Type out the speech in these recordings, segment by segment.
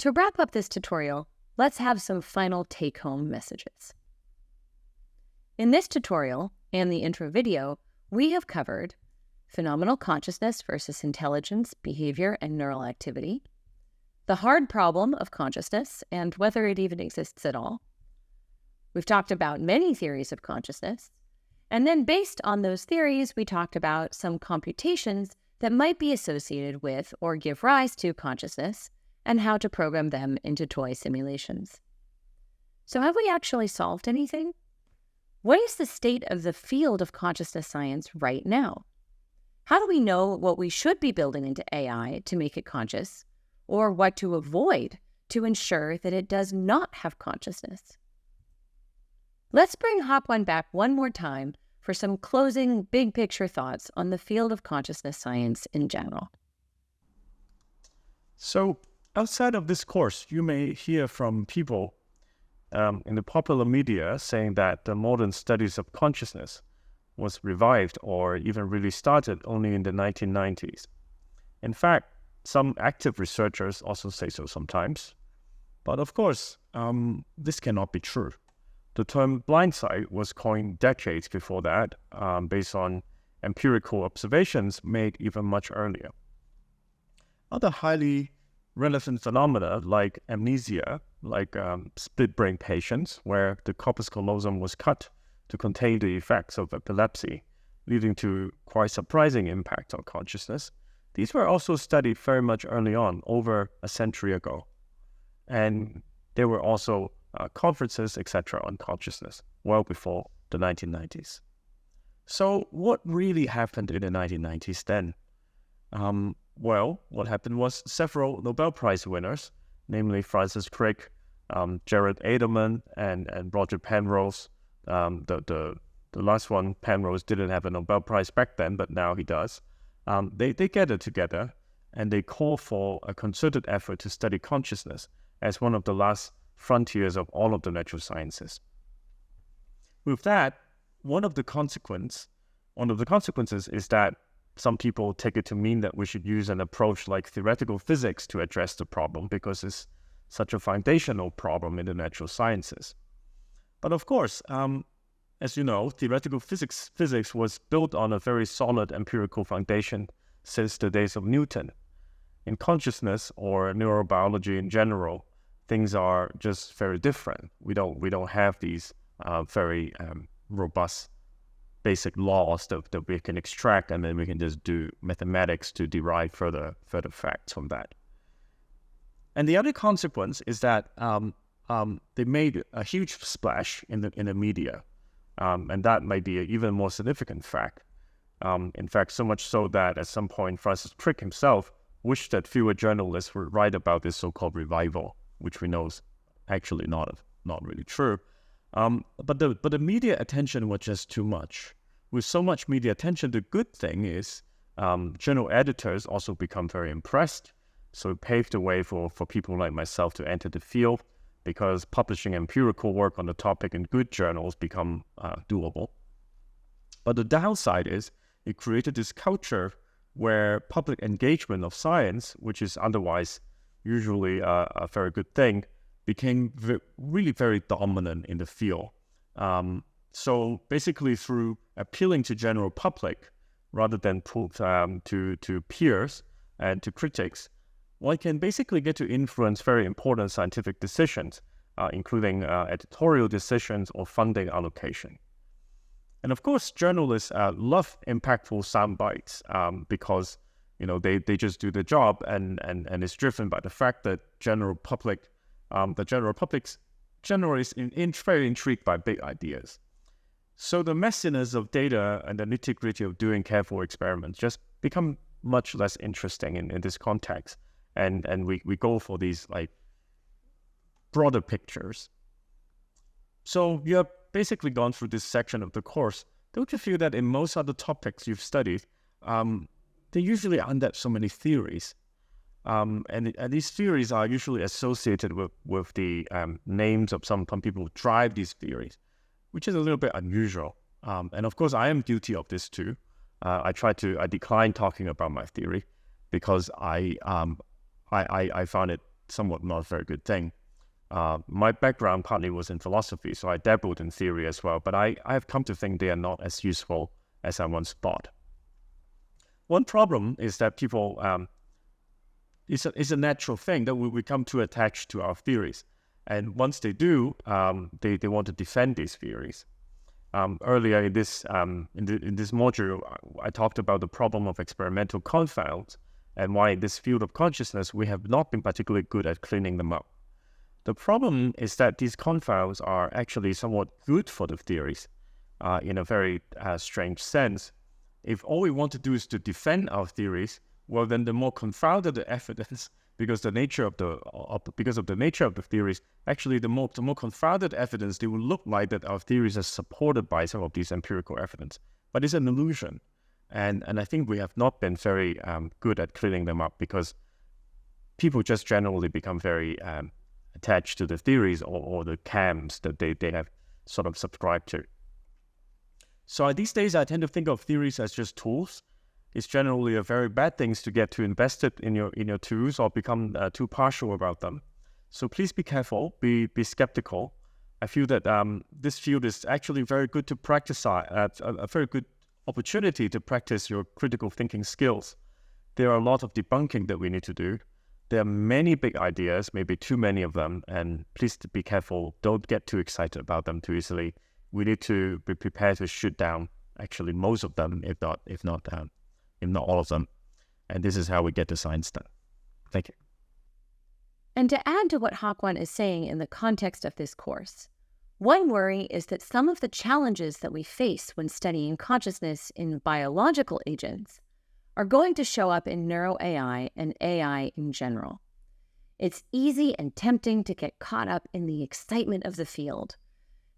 To wrap up this tutorial, let's have some final take-home messages. In this tutorial and the intro video, we have covered phenomenal consciousness versus intelligence, behavior, and neural activity, the hard problem of consciousness and whether it even exists at all. We've talked about many theories of consciousness, and then based on those theories, we talked about some computations that might be associated with or give rise to consciousness and how to program them into toy simulations. So have we actually solved anything? What is the state of the field of consciousness science right now? How do we know what we should be building into AI to make it conscious, or what to avoid to ensure that it does not have consciousness? Let's bring Hop One back one more time for some closing big picture thoughts on the field of consciousness science in general. So outside of this course, you may hear from people in the popular media saying that the modern studies of consciousness was revived or even really started only in the 1990s. In fact, some active researchers also say so sometimes. But of course, this cannot be true. The term blindsight was coined decades before that, based on empirical observations made even much earlier. Other highly relevant phenomena like amnesia, like split brain patients, where the corpus callosum was cut to contain the effects of epilepsy, leading to quite surprising impact on consciousness. These were also studied very much early on, over a century ago. And there were also conferences, etc., on consciousness, well before the 1990s. So what really happened in the 1990s then? Well, what happened was several Nobel Prize winners, namely Francis Crick, Jared Edelman, and Roger Penrose. The last one, Penrose, didn't have a Nobel Prize back then, but now he does. They gathered together and they called for a concerted effort to study consciousness as one of the last frontiers of all of the natural sciences. With that, one of the consequences is that some people take it to mean that we should use an approach like theoretical physics to address the problem because it's such a foundational problem in the natural sciences. But of course, as you know, theoretical physics was built on a very solid empirical foundation since the days of Newton. In consciousness or neurobiology in general, things are just very different. We don't have these very robust basic laws that we can extract, and then we can just do mathematics to derive further facts from that. And the other consequence is that they made a huge splash in the media, and that might be an even more significant fact. In fact, so much so that at some point Francis Crick himself wished that fewer journalists would write about this so-called revival, which we know is actually not really true. But the media attention was just too much. With so much media attention, the good thing is journal editors also become very impressed. So it paved the way for people like myself to enter the field, because publishing empirical work on the topic in good journals become doable. But the downside is it created this culture where public engagement of science, which is otherwise usually a very good thing, became really very dominant in the field. So basically, through appealing to general public rather than to peers and to critics, one can basically get to influence very important scientific decisions, including editorial decisions or funding allocation. And of course, journalists love impactful sound bites because they just do the job, and it's driven by the fact that the general public generally is very intrigued by big ideas. So the messiness of data and the nitty-gritty of doing careful experiments just become much less interesting in this context, and we go for these like broader pictures. So you have basically gone through this section of the course. Don't you feel that in most other topics you've studied, there usually aren't that so many theories? And these theories are usually associated with the names of some people who drive these theories, which is a little bit unusual. And of course, I am guilty of this too. I decline talking about my theory because I found it somewhat not a very good thing. My background partly was in philosophy, so I dabbled in theory as well, but I have come to think they are not as useful as I once thought. One problem is that people, it's a natural thing that we come too attached to our theories. And once they do, they want to defend these theories. Earlier in this module, I talked about the problem of experimental confounds and why in this field of consciousness, we have not been particularly good at cleaning them up. The problem is that these confounds are actually somewhat good for the theories in a very strange sense. If all we want to do is to defend our theories, well, then the more confounded the evidence, because of the nature of the theories, actually the more confounded evidence, they will look like that our theories are supported by some of these empirical evidence. But it's an illusion. And I think we have not been very good at cleaning them up, because people just generally become very attached to the theories or the camps that they have sort of subscribed to. So these days, I tend to think of theories as just tools. It's generally a very bad thing to get too invested in your tools or become too partial about them. So please be careful, be skeptical. I feel that this field is actually very good to practice, a very good opportunity to practice your critical thinking skills. There are a lot of debunking that we need to do. There are many big ideas, maybe too many of them, and please be careful. Don't get too excited about them too easily. We need to be prepared to shoot down actually most of them, if not all of them. And this is how we get the science done. Thank you. And to add to what Hak-Wan is saying in the context of this course, one worry is that some of the challenges that we face when studying consciousness in biological agents are going to show up in neuro-AI and AI in general. It's easy and tempting to get caught up in the excitement of the field.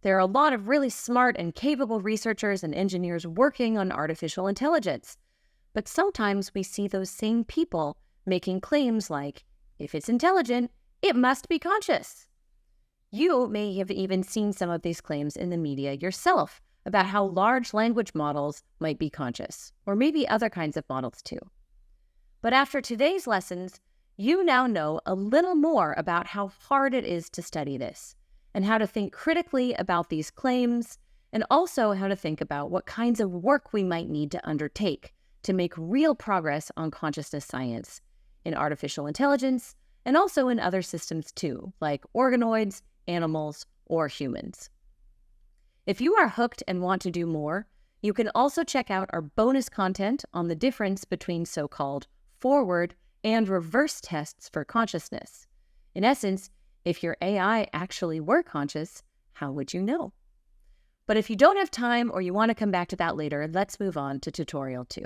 There are a lot of really smart and capable researchers and engineers working on artificial intelligence. But sometimes we see those same people making claims like, if it's intelligent, it must be conscious. You may have even seen some of these claims in the media yourself about how large language models might be conscious, or maybe other kinds of models too. But after today's lessons, you now know a little more about how hard it is to study this, and how to think critically about these claims, and also how to think about what kinds of work we might need to undertake to make real progress on consciousness science in artificial intelligence, and also in other systems too, like organoids, animals, or humans. If you are hooked and want to do more, you can also check out our bonus content on the difference between so-called forward and reverse tests for consciousness. In essence, if your AI actually were conscious, how would you know? But if you don't have time or you want to come back to that later, let's move on to tutorial 2.